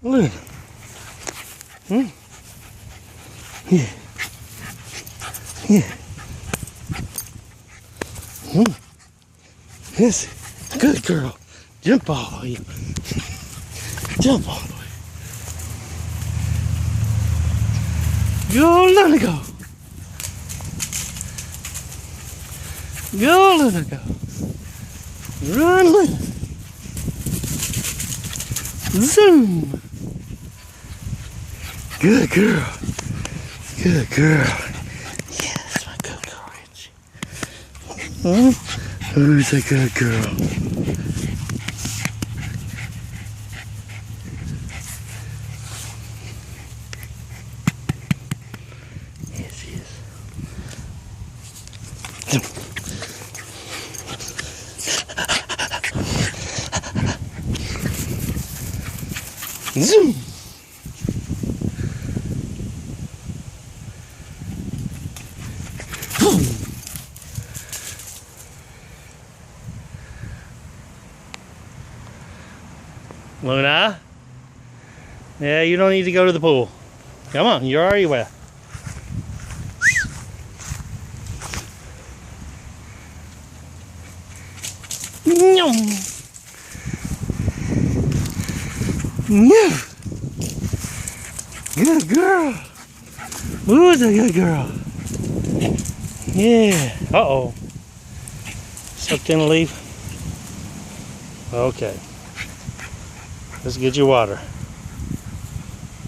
Luna. Hmm? Yeah. Yeah. Hmm. Yes. Good girl. Jump all the way. Jump all the way. Go, Luna, go. Go, Luna, go. Run, Luna. Zoom. Good girl. Good girl. Yes, my good girl, Richie. Huh? Who's a good girl? Yes, she is. Zoom. Luna? Yeah, you don't need to go to the pool. Come on, you're already wet. No. No. Good girl. Who's a good girl? Yeah. Uh-oh. Sucked in a leaf. Okay. Let's get you water.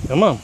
Come on.